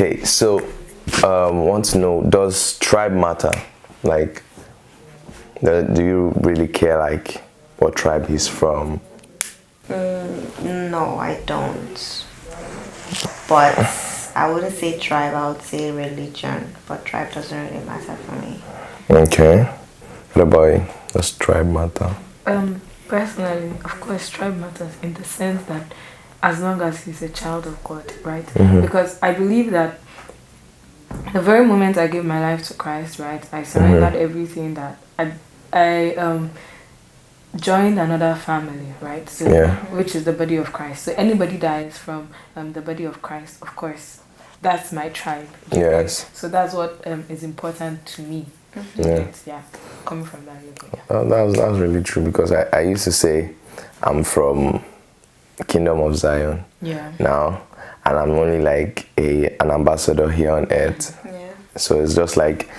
Okay, so want to know, does tribe matter? Like, do you really care like what tribe he's from? No, I don't. But I wouldn't say tribe, I would say religion. But tribe doesn't really matter for me. Okay. What about you? Does tribe matter? Personally, of course, tribe matters in the sense that as long as he's a child of God, right? Because I believe that the very moment I gave my life to Christ, right, I surrendered everything that I joined another family, right? So, which is the body of Christ. So anybody that is from the body of Christ, of course, that's my tribe. Yes. So that's what is important to me. Yeah, coming from that level. That's really true, because I used to say I'm from Kingdom of Zion. Yeah. Now, and I'm only like an ambassador here on earth. Yeah. So it's just like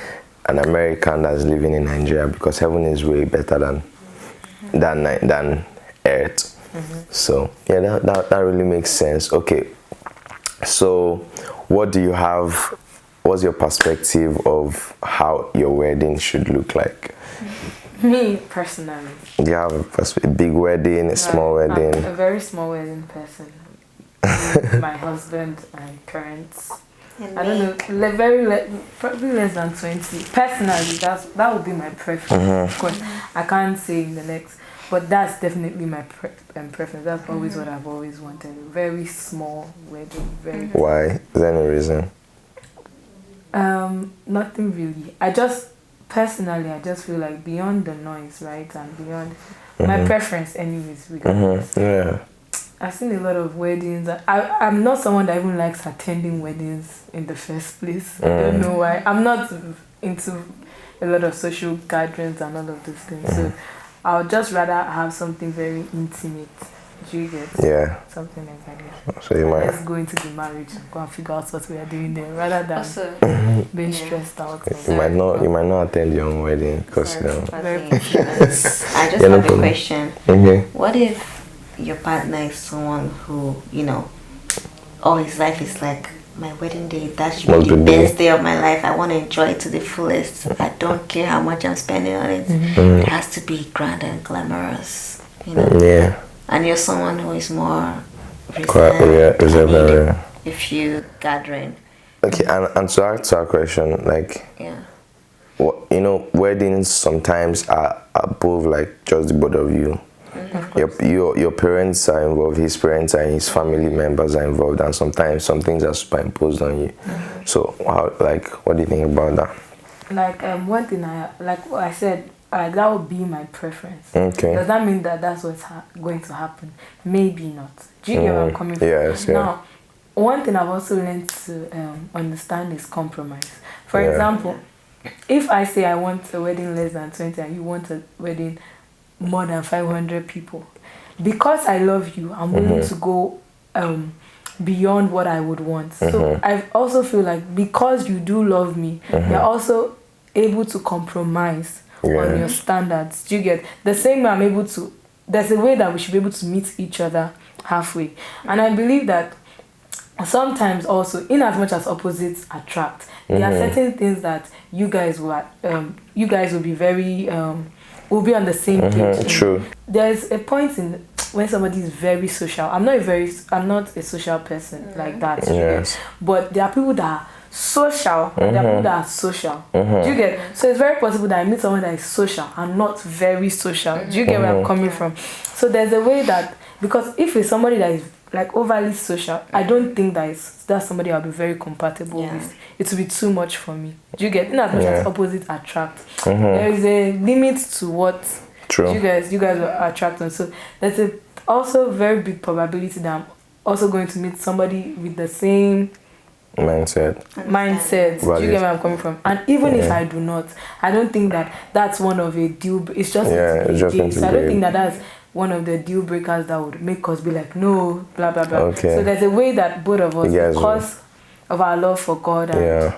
an American that's living in Nigeria, because heaven is way better than earth. So yeah, that really makes sense. Okay, so what do you have? What's your perspective of how your wedding should look like? Me personally, Do you have a big wedding, a small wedding? I'm a very small wedding person. My husband and parents. And I don't know, probably less than 20. Personally, that would be my preference. Of course, I can't say in the next, but that's definitely my preference. That's always what I've always wanted. A very small wedding. Very. Why? Is there any reason? Nothing really. I just feel like beyond the noise, right, and beyond my preference, anyways. Regardless. Yeah. I've seen a lot of weddings. I'm not someone that even likes attending weddings in the first place. I don't know why. I'm not into a lot of social gatherings and all of those things. So I would just rather have something very intimate. Do you get? Yeah. Something like that. So you might. Let's go into the marriage and go and figure out what we are doing there, rather than being stressed out. You might not attend your own wedding because I just have a question. What if your partner is someone who, all his life is like, my wedding day, that should be the best day of my life. I want to enjoy it to the fullest. I don't care how much I'm spending on it. It has to be grand and glamorous, Yeah. And you're someone who is more reserved. If you gathering. Okay, and to answer our question, like, weddings sometimes are above like just the both of you. Your parents are involved, his parents and his family members are involved, and sometimes some things are superimposed on you. So, what do you think about that? Like one thing what I said, that would be my preference. Okay. Does that mean that that's what's going to happen? Maybe not. Do you get where I'm coming from? Yes. Yeah. Now, one thing I've also learned to understand is compromise. For example, if I say I want a wedding less than 20 and you want a wedding more than 500 people, because I love you, I'm willing to go beyond what I would want. So I also feel like because you do love me, you're also able to compromise on your standards. Do you get? The same way I'm able to, there's a way that we should be able to meet each other halfway. And I believe that sometimes also, in as much as opposites attract, there are certain things that you guys will be very will be on the same page. True. There's a point in when somebody is very social. I'm not a social person like that. Yes. But there are people that are social and there are people that are social. Do you get? So it's very possible that I meet someone that is social and not very social. Do you get where I'm coming from? So there's a way that, because if it's somebody that is like overly social, I don't think that's somebody I'll be very compatible with. It will be too much for me. Do you get? In as much as opposites attract, there is a limit to what you guys will attract on. So there's also very big probability that I'm also going to meet somebody with the same mindset. Do you get where I'm coming from? And even if I do not, I don't think that's one of a deal. It's just so I don't think that's one of the deal breakers that would make us be like, no, blah blah blah. Okay. So there's a way that both of us, because of our love for God, and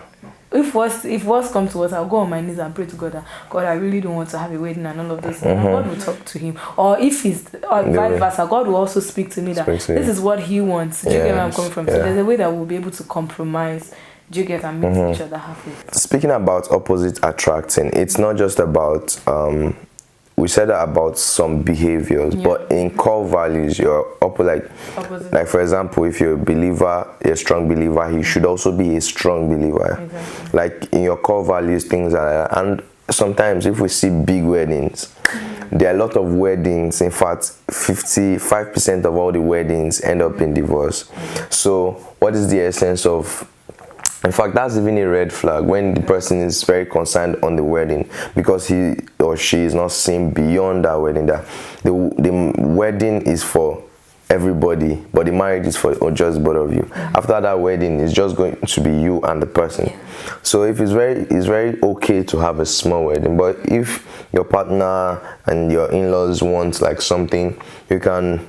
if worse comes to us, I'll go on my knees and pray to God that, God, I really don't want to have a wedding and all of this. And God will talk to him. Or if vice versa, God will also speak to me that this is what he wants. Do you get where I'm coming from? So there's a way that we'll be able to compromise Do you get, and meet each other halfway? Speaking about opposite attracting, it's not just about we said that about some behaviors, but in core values, you're opposite. Like for example, if you're a believer, a strong believer, he should also be a strong believer. Exactly. Like in your core values, things are like that. And sometimes if we see big weddings, there are a lot of weddings. In fact, 55% of all the weddings end up in divorce. So what is the essence of? In fact, that's even a red flag when the person is very concerned on the wedding, because he or she is not seeing beyond that wedding. That the wedding is for everybody, but the marriage is for just both of you. After that wedding, it's just going to be you and the person. So if it's very okay to have a small wedding, but if your partner and your in-laws want like something, you can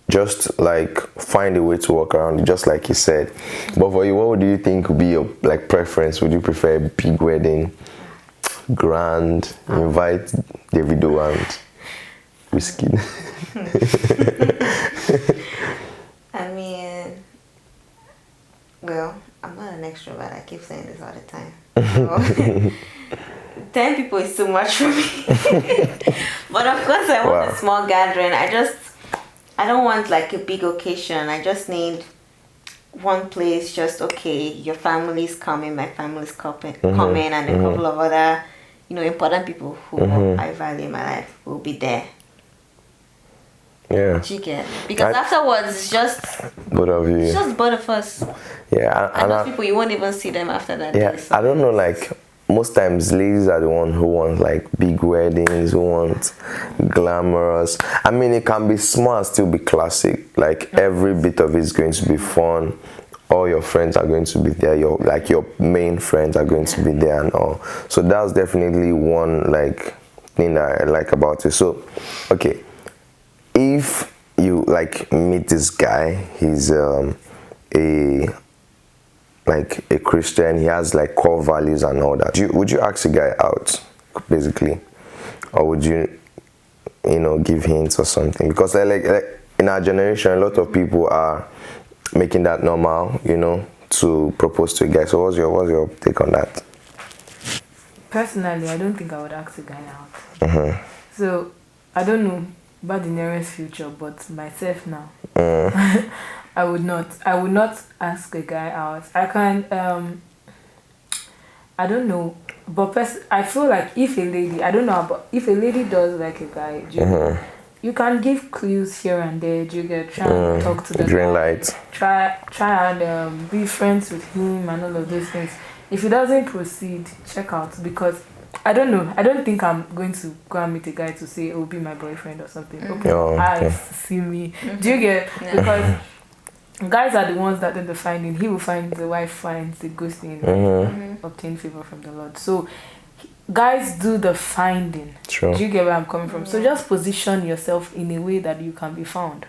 just like find a way to work around it, just like you said. But for you, what do you think would be your like preference? Would you prefer a big wedding, grand, invite Davido and Wizkid? I mean, well, I'm not an extrovert. I keep saying this all the time. So, 10 people is too much for me. But of course, I want a small gathering. I don't want like a big occasion. I just need one place, just okay, your family's coming, my family's coming, and a couple of other, important people who I value in my life will be there. Yeah. Chicken. Because afterwards, it's just both of you. It's just both of us. Yeah. And those people, you won't even see them after that day. So. I don't know, like, most times ladies are the one who want like big weddings, who want glamorous. I mean, it can be small and still be classic. Like every bit of it is going to be fun. All your friends are going to be there. Your main friends are going to be there and all. So that's definitely one like thing that I like about it. So, okay, if you like meet this guy, he's a Christian, he has like core values and all that. Would you ask a guy out, basically, or would you, give hints or something? Because like in our generation, a lot of people are making that normal, to propose to a guy. So what's your take on that? Personally, I don't think I would ask a guy out. So I don't know about the nearest future, but myself now. I would not ask a guy out. I can I don't know, but I feel like if a lady, I don't know, but if a lady does like a guy, you can give clues here and there. You get try and talk to the green guy, light. Try and be friends with him and all of those things. If he doesn't proceed, check out, because I don't know. I don't think I'm going to go and meet a guy to say, "Oh, be my boyfriend" or something. Okay. See me. Do you get? Because guys are the ones that do the finding. He will find the wife finds the ghosting, obtain favor from the Lord. So guys do the finding. True. Do you get where I'm coming from? So just position yourself in a way that you can be found.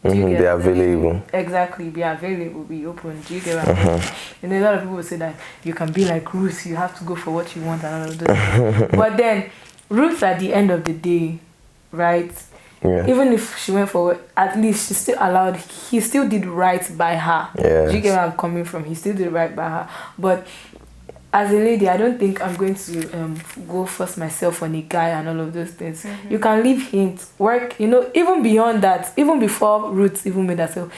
Be available. Exactly, be available, be open. Do you get what I'm saying? A lot of people say that you can be like Ruth, you have to go for what you want and all of those. But then Ruth, at the end of the day, right? Yeah. Even if she went forward, at least he still did right by her. Yes. Do you get where I'm coming from? He still did right by her. But as a lady, I don't think I'm going to go force myself on a guy and all of those things. You can leave hints, work, even beyond that, even before Ruth even made herself.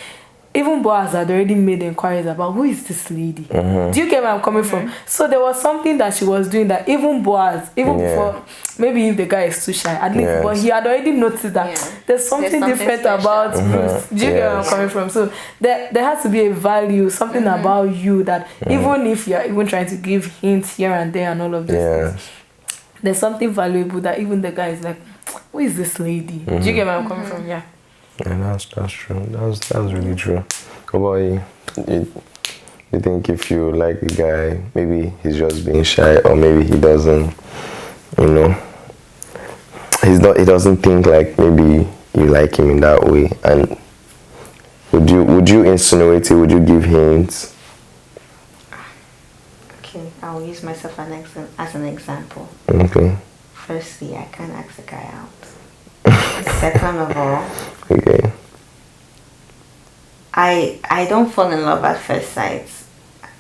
Even Boaz had already made inquiries about who is this lady. Do you get where I'm coming from? So there was something that she was doing that even Boaz, before, maybe if the guy is too shy, at least, but he had already noticed that there's something different about Ruth. Do you get where I'm coming from? So there has to be a value, something about you that even if you're even trying to give hints here and there and all of this, there's something valuable that even the guy is like, who is this lady? Do you get where I'm coming from? Yeah. Yeah, that's true. That's really true. How about you? You think if you like a guy, maybe he's just being shy, or maybe he doesn't, he doesn't think like maybe you like him in that way, and would you insinuate it? Would you give hints? Okay, I'll use myself as an example. Okay. Firstly, I can't ask a guy out. Second of all, okay, I don't fall in love at first sight.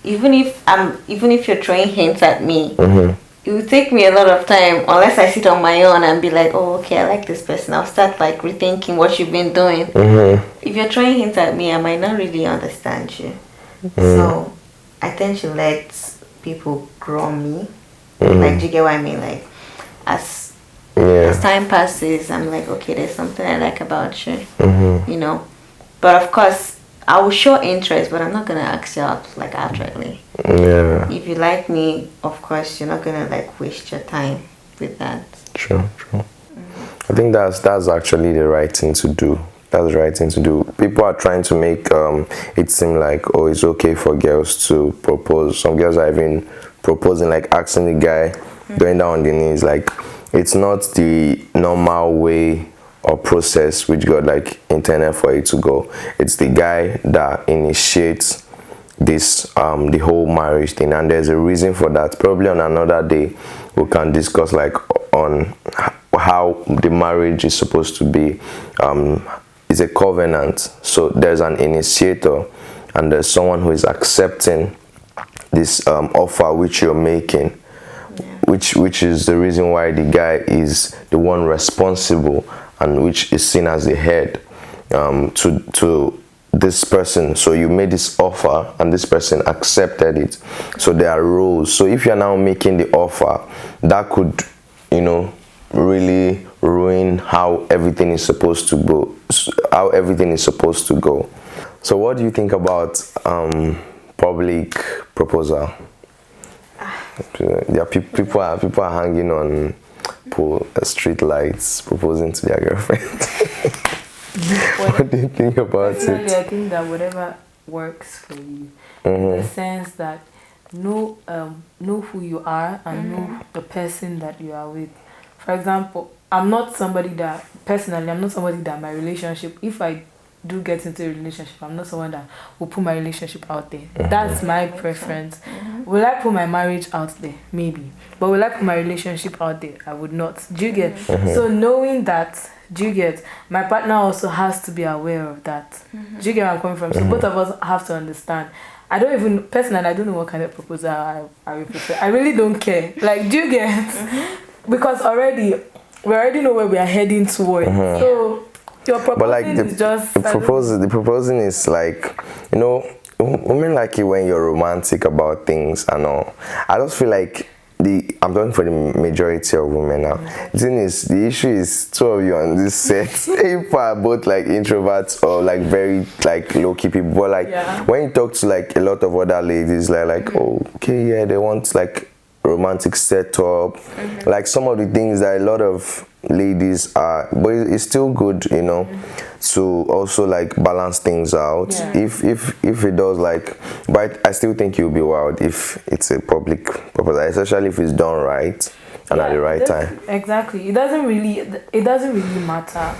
even if you're throwing hints at me, it will take me a lot of time unless I sit on my own and be like, oh, okay, I like this person. I'll start like rethinking what you've been doing. If you're throwing hints at me, I might not really understand you. So I tend to let people grow me. Like, do you get what I mean? Like, as time passes, I'm like, okay, there's something I like about you. You know, but of course, I will show interest, but I'm not gonna ask you out like outrightly. Yeah. If you like me, of course, you're not gonna like waste your time with that. True. I think that's actually the right thing to do. That's the right thing to do. People are trying to make it seem like, oh, it's okay for girls to propose. Some girls are even proposing, like asking the guy, going down on the knees. Like, it's not the normal way or process which got like intended for it to go. It's the guy that initiates this the whole marriage thing, and there's a reason for that. Probably on another day we can discuss like on how the marriage is supposed to be. It's a covenant, so there's an initiator and there's someone who is accepting this offer which you're making, which is the reason why the guy is the one responsible and which is seen as the head to this person. So you made this offer and this person accepted it. So there are rules. So if you're now making the offer, that could, you know, really ruin how everything is supposed to go. So what do you think about public proposal? Yeah, people are hanging on street lights proposing to their girlfriend. What do you think about it? I think that whatever works for you, in the sense that know who you are and know the person that you are with. For example, I'm not somebody that my relationship, if I do get into a relationship, I'm not someone that will put my relationship out there. That's my preference. Will I put my marriage out there? Maybe. But will I put my relationship out there? I would not. Do you get? So knowing that, do you get? My partner also has to be aware of that. Do you get where I'm coming from? So both of us have to understand. I don't know what kind of proposal I would prefer. I really don't care. Like, do you get? Because we already know where we are heading towards. So your proposing but like is just the proposing is like, you know, women like it when you're romantic about things and all. I just feel like I'm talking for the majority of women now. The thing is, the issue is two of you on this set. People are both like introverts or like very like low-key people. But like when you talk to like a lot of other ladies, like oh, okay, yeah, they want like romantic setup, like some of the things that a lot of ladies are, but it's still good, you know, to also like balance things out. If it does, like, but I still think you'll be wild if it's a public proposal, especially if it's done right and at the right time. Exactly. It doesn't really matter.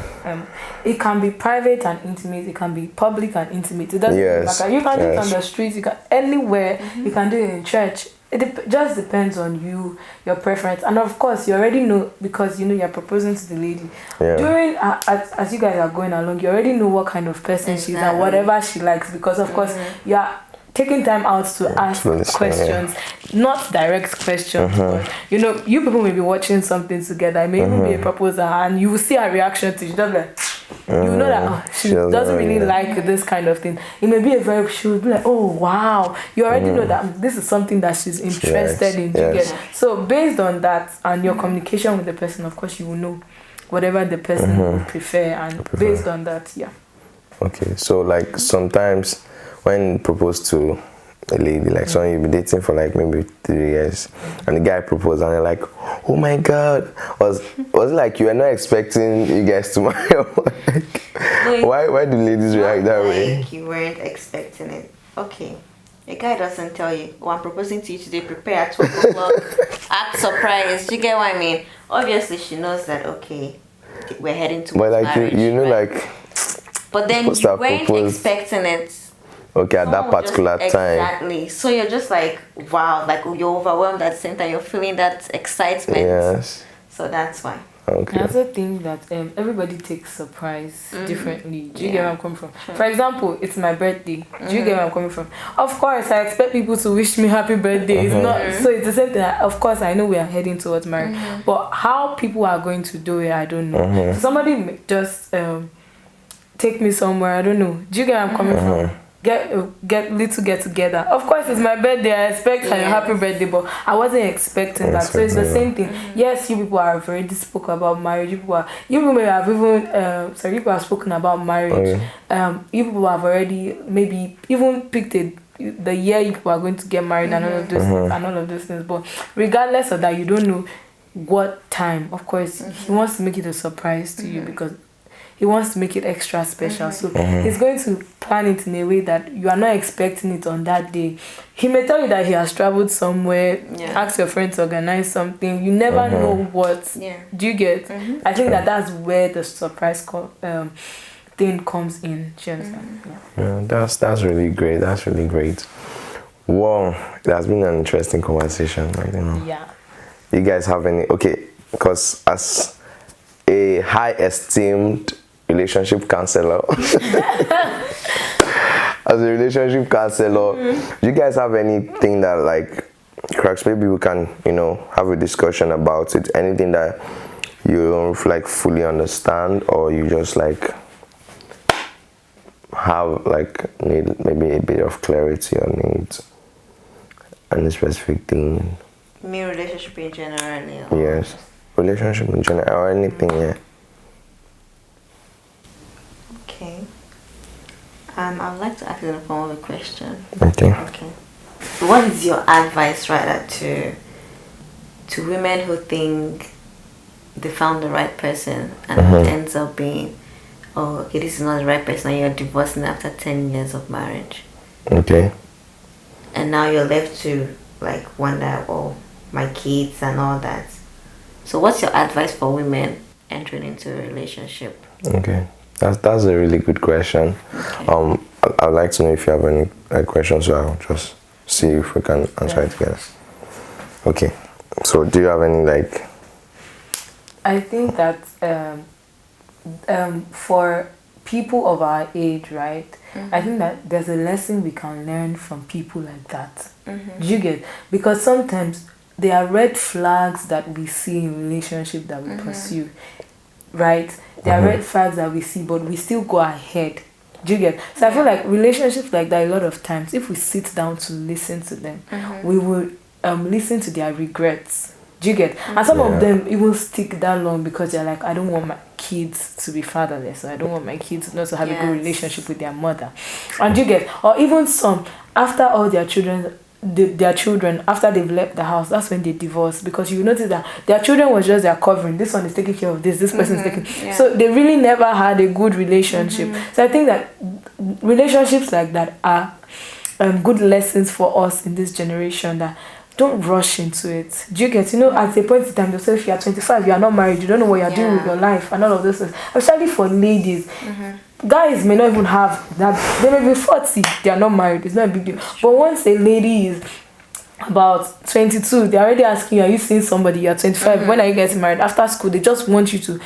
It can be private and intimate. It can be public and intimate. It doesn't really matter. You can do it on the streets. You can anywhere. You can do it in church. It just depends on you, your preference, and of course you already know, because you know you're proposing to the lady. During as you guys are going along, you already know what kind of person she is and whatever she likes, because of course you are taking time out to ask questions, not direct questions. But, you know, you people may be watching something together. It may even be a proposal, and you will see her reaction to it. She's just like, you know that she doesn't really like this kind of thing. It may be she will be like, oh wow, you already know that this is something that she's interested in. So based on that and your communication with the person, of course you will know whatever the person would prefer, and based on that, okay. So like sometimes when proposed to a lady, like someone you've been dating for like maybe 3 years, and the guy proposed and you're like, oh my god, was it like you were not expecting you guys to marry? Like, why do ladies react that way? You weren't expecting it. Okay, a guy doesn't tell you, oh, I'm proposing to you today, prepare at 12 o'clock, act surprised. You get what I mean? Obviously she knows that, okay, we're heading to marriage, you know, right? Like, but then you weren't expecting it. Okay, at that particular time. Exactly. So you're just like, wow, like you're overwhelmed at the same time. You're feeling that excitement. Yes. So that's why. I also think that everybody takes surprise differently. Do you get where I'm coming from? Sure. For example, it's my birthday. Do you get where I'm coming from? Of course, I expect people to wish me happy birthday. It's not so. It's the same thing. Of course, I know we are heading towards marriage, but how people are going to do it, I don't know. So somebody may just take me somewhere. I don't know. Do you get where I'm coming from? Get together. Of course, it's my birthday. I expect a happy birthday, but I wasn't expecting that. So it's the same thing. Yes, you people have already spoken about marriage. You people may have even you people have spoken about marriage. You people have already maybe even picked the year you people are going to get married and all of those things and all of those things. But regardless of that, you don't know what time. Of course, he wants to make it a surprise to you because he wants to make it extra special. So he's going to plan it in a way that you are not expecting it on that day. He may tell you that he has traveled somewhere, ask your friend to organize something. You never know what. Do you get? I think that's where the surprise thing comes in. Do you understand? Yeah, that's really great. That's really great. Wow, it has been an interesting conversation. Yeah. You guys have any? Okay, because as a high esteemed relationship counselor, do you guys have anything that like cracks? Maybe we can have a discussion about it. Anything that you don't like fully understand, or you just like have like need maybe a bit of clarity on it, on a specific thing. Me, relationship in general. Yes, relationship in general or anything. Yeah. Okay. I would like to ask you the following question. Okay. What is your advice, rather, to women who think they found the right person and it ends up being, this is not the right person, and you're divorcing after 10 years of marriage? Okay. And now you're left to like wonder, my kids and all that. So what's your advice for women entering into a relationship? Okay. That's a really good question. Okay. I'd like to know if you have any questions, so I'll just see if we can answer it together. Okay. So do you have any like? I think that for people of our age, right? I think that there's a lesson we can learn from people like that. Do you get? Because sometimes there are red flags that we see in relationship that we pursue, right? There are red flags that we see, but we still go ahead. Do you get? So I feel like relationships like that, a lot of times, if we sit down to listen to them, we will listen to their regrets. Do you get? And some of them even stick that long because they're like, I don't want my kids to be fatherless, or I don't want my kids not to have a good relationship with their mother. And do you get? Or even some, after all their children after they've left the house, that's when they divorce, because you notice that their children was just their covering. This one is taking care of this person is taking so they really never had a good relationship. So I think that relationships like that are good lessons for us in this generation, that don't rush into it. Do you get? At a point in time, they'll say if you are 25, you are not married, you don't know what you're doing with your life and all of this things. Especially for ladies. Guys may not even have that. They may be 40, they are not married, it's not a big deal. But once a lady is about 22, they're already asking you, are you seeing somebody? You're 25, when are you getting married? After school, they just want you to.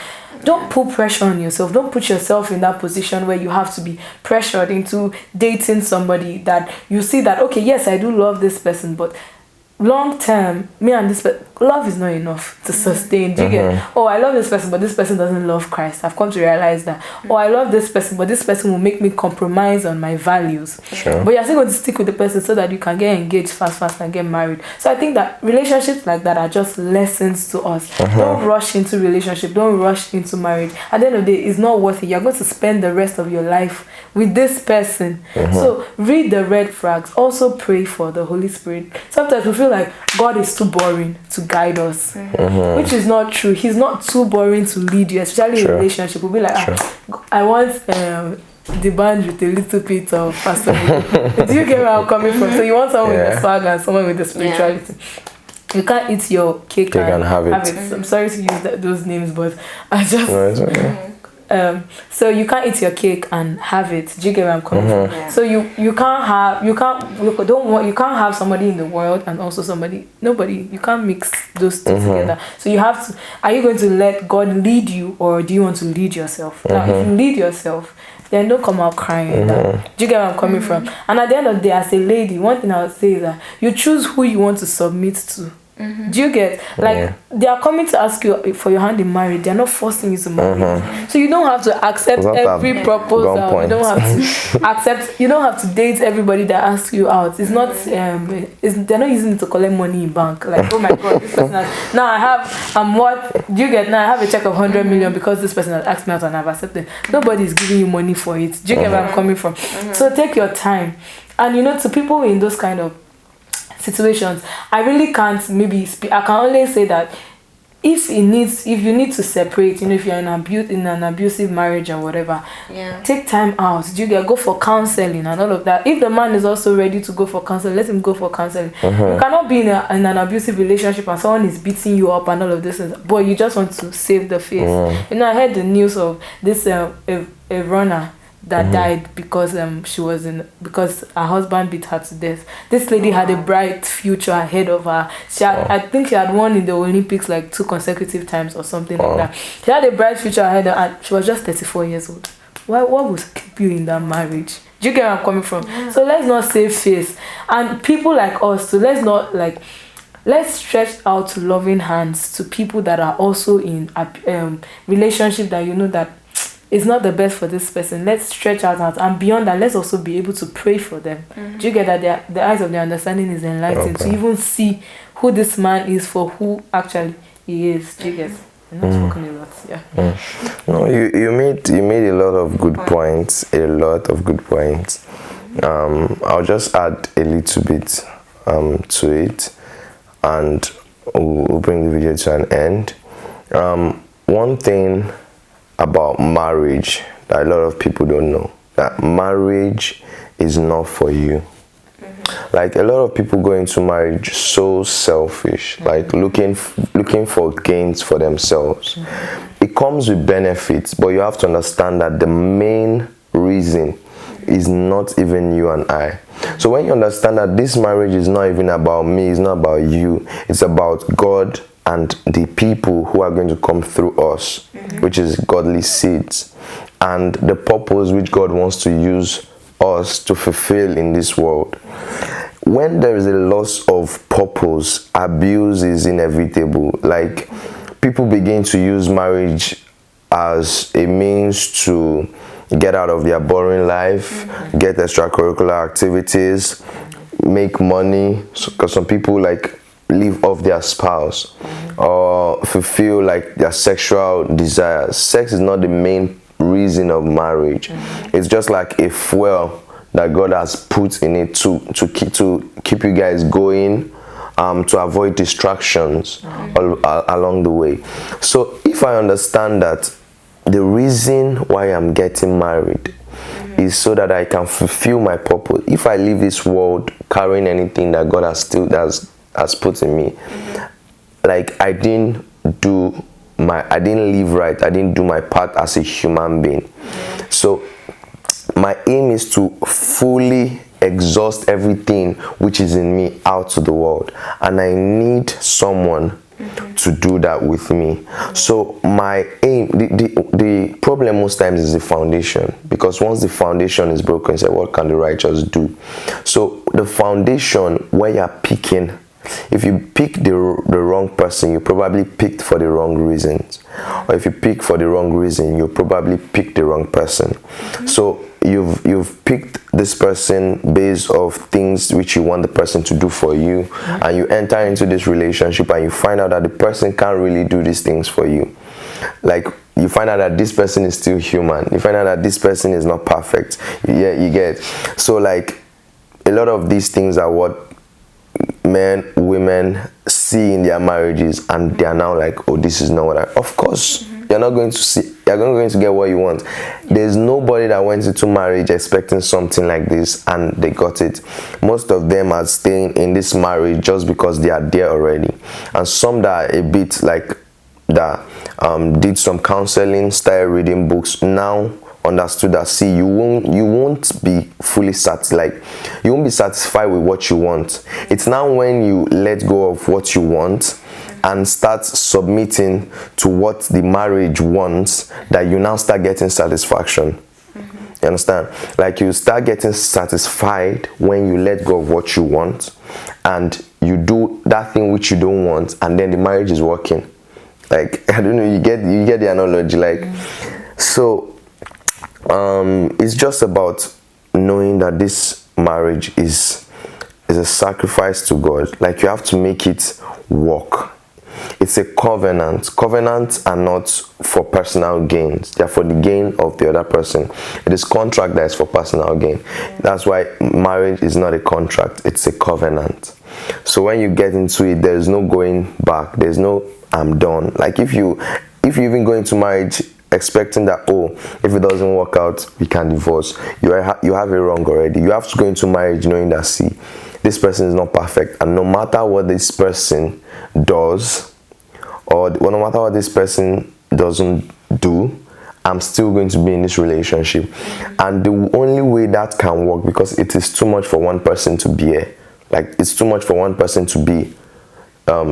Don't put pressure on yourself. Don't put yourself in that position where you have to be pressured into dating somebody that you see that, okay, yes, I do love this person, but long term, me and this person, love is not enough to sustain. Do you get? I love this person, but this person doesn't love Christ. I've come to realize that. I love this person, but this person will make me compromise on my values. But you're still going to stick with the person so that you can get engaged fast and get married. So I think that relationships like that are just lessons to us. Don't rush into relationship. Don't rush into marriage. At the end of the day, it's not worth it. You're going to spend the rest of your life with this person. So read the red flags. Also pray for the Holy Spirit. Sometimes we feel like God is too boring to guide us, which is not true. He's not too boring to lead you, especially in a relationship. We'll be like, I want the band with a little bit of pastor. Do you get where I'm coming from? So you want someone with the swag and someone with the spirituality. You can't eat your cake and have it. I'm sorry to use those names, but I just so you can't eat your cake and have it. Do you get where I'm coming from? Yeah. So you can't have somebody in the world and also nobody. You can't mix those two together. So you have to. Are you going to let God lead you, or do you want to lead yourself? Now, if you lead yourself, then don't come out crying. Do you get where I'm coming from? And at the end of the day, as a lady, one thing I would say is that you choose who you want to submit to. Do you get, like, they are coming to ask you for your hand in marriage, they are not forcing you to marry. So you don't have to accept every proposal. You don't have to accept, you don't have to date everybody that asks you out. It's not they're not using it to collect money in bank, like, oh my god, this person has, now I have do you get, now I have a check of 100 million because this person has asked me out and I've accepted. Nobody is giving you money for it. Do you get where I'm coming from? So take your time. And to people in those kind of situations, I really can't maybe speak. I can only say that if you need to separate, if you're in an abusive marriage or whatever, take time out. Go for counseling and all of that. If the man is also ready to go for counseling, let him go for counseling. You cannot be in an abusive relationship and someone is beating you up and all of this, but you just want to save the face. I heard the news of this a runner that died because because her husband beat her to death. This lady had a bright future ahead of her. I think she had won in the Olympics like 2 consecutive times or something like that. She had a bright future ahead of her, and she was just 34 years old. What would keep you in that marriage? Do you get where I'm coming from? So let's not save face. And people like us, so let's stretch out loving hands to people that are also in relationship that that it's not the best for this person. Let's stretch out, and beyond that, let's also be able to pray for them. Do you get that? The eyes of their understanding is enlightened to even see who this man is for who actually he is. Do you get? I'm not spoken a lot, No, you made a lot of good points. I'll just add a little bit to it, and we'll bring the video to an end. One thing about marriage that a lot of people don't know, that marriage is not for you. Like, a lot of people go into marriage so selfish, like looking for gains for themselves. It comes with benefits, but you have to understand that the main reason is not even you and I. So when you understand that this marriage is not even about me, it's not about you, it's about God and the people who are going to come through us, which is godly seeds, and the purpose which God wants to use us to fulfill in this world. When there is a loss of purpose, abuse is inevitable. Like, people begin to use marriage as a means to get out of their boring life, get extracurricular activities, make money, because some people live off their spouse or fulfill their sexual desires. Sex is not the main reason of marriage. It's just like a fuel that God has put in it to keep you guys going, to avoid distractions along the way. So if I understand that the reason why I'm getting married is so that I can fulfill my purpose. If I leave this world carrying anything that God has put in me, like, I didn't live right, I didn't do my part as a human being. So my aim is to fully exhaust everything which is in me out to the world, and I need someone to do that with me. So my aim, the problem most times is the foundation, because once the foundation is broken, say, what can the righteous do? So the foundation where you're picking, if you pick the wrong person, you probably picked for the wrong reasons, or if you pick for the wrong reason, you probably picked the wrong person. So you've picked this person based off things which you want the person to do for you, and you enter into this relationship and you find out that the person can't really do these things for you. Like, you find out that this person is still human, you find out that this person is not perfect. You get. So like, a lot of these things are what men, women see in their marriages, and they are now like, oh, this is not what of course you're not going to see, you're not going to get what you want. There's nobody that went into marriage expecting something like this and they got it. Most of them are staying in this marriage just because they are there already, and some that are a bit like that did some counseling, started reading books, now understood that, see, you won't be fully satisfied, like you won't be satisfied with what you want. It's now when you let go of what you want and start submitting to what the marriage wants that you now start getting satisfaction. You understand? Like you start getting satisfied when you let go of what you want and you do that thing which you don't want, and then the marriage is working. Like, I don't know, you get the analogy, like, so it's just about knowing that this marriage is a sacrifice to God. Like, you have to make it work. It's a covenant. Covenants are not for personal gains. They're for the gain of the other person. It is contract that is for personal gain. That's why marriage is not a contract. It's a covenant. So when you get into it, there's no going back. There's no I'm done. Like if you even go into marriage expecting that, oh, if it doesn't work out, we can divorce, you have it wrong already. You have to go into marriage knowing that, see, this person is not perfect, and no matter what this person does, or no matter what this person doesn't do, I'm still going to be in this relationship. And the only way that can work, because it is too much for one person to bear, like it's too much for one person to be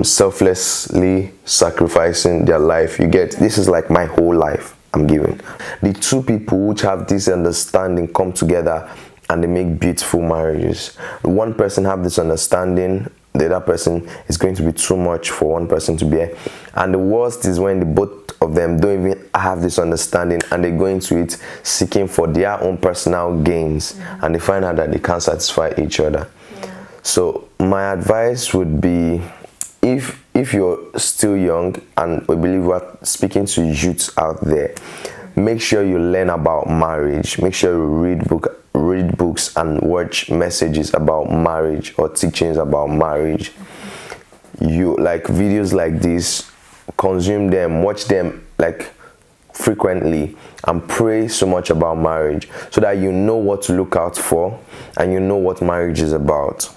selflessly sacrificing their life. You get, this is like my whole life I'm giving. The two people which have this understanding come together and they make beautiful marriages. One person have this understanding, the other person is going to be too much for one person to bear. And the worst is when the both of them don't even have this understanding and they go into it seeking for their own personal gains, and they find out that they can't satisfy each other. So my advice would be, if you're still young, and we believe we're speaking to youths out there, make sure you learn about marriage. Make sure you read books and watch messages about marriage or teachings about marriage. You like videos like this, consume them, watch them like frequently, and pray so much about marriage so that you know what to look out for and you know what marriage is about.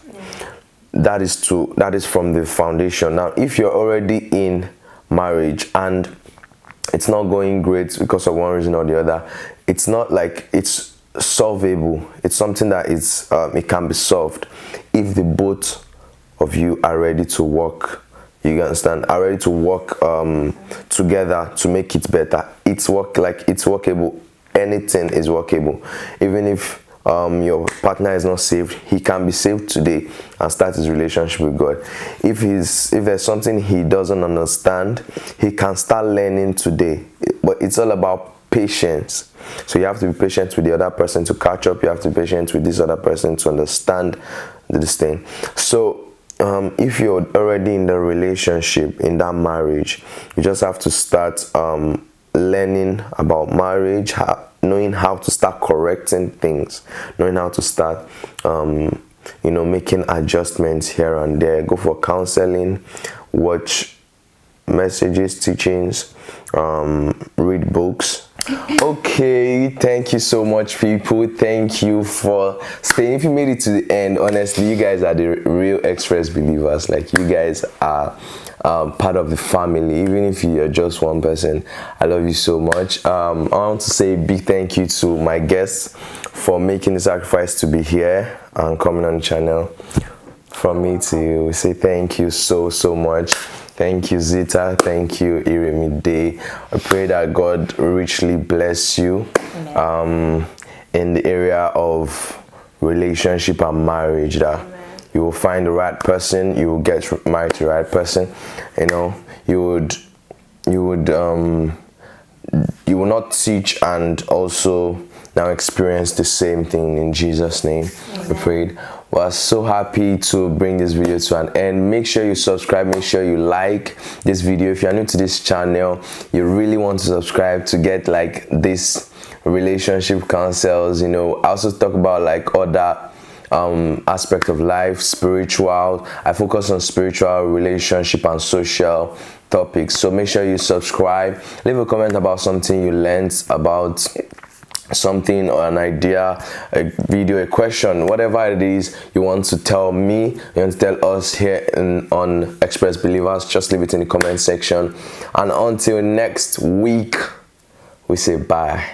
That is from the foundation. Now, if you're already in marriage and it's not going great because of one reason or the other, it's not like it's solvable. It's something that is it can be solved if the both of you are ready to work. You understand? Are ready to work together to make it better. It's workable. Anything is workable. Even if your partner is not saved, he can be saved today and start his relationship with God. If there's something he doesn't understand, he can start learning today. But it's all about patience. So you have to be patient with the other person to catch up. You have to be patient with this other person to understand this thing. So if you're already in the relationship, in that marriage, you just have to start learning about marriage, knowing how to start correcting things, knowing how to start making adjustments here and there. Go for counseling, watch messages, teachings, read books. Okay, thank you so much, people. Thank you for staying. If you made it to the end, honestly, you guys are the real Express believers. Like, you guys are part of the family. Even if you're just one person, I love you so much. I want to say a big thank you to my guests for making the sacrifice to be here and coming on the channel. From me to you, we say thank you so much. Thank you, Zita. Thank you, Iremide. I pray that God richly bless you in the area of relationship and marriage, that you will find the right person, you will get married to the right person. You know, you will not teach and also now experience the same thing in Jesus' name. Amen. We prayed. We're so happy to bring this video to an end. Make sure you subscribe, make sure you like this video. If you're new to this channel, you really want to subscribe to get like this relationship counsels. You know, I also talk about like other aspect of life, spiritual. I focus on spiritual, relationship, and social topics. So make sure you subscribe. Leave a comment about something you learned about something or an idea, a video, a question, whatever it is you want to tell me, you want to tell us here on Express Believers, just leave it in the comment section. And until next week, we say bye.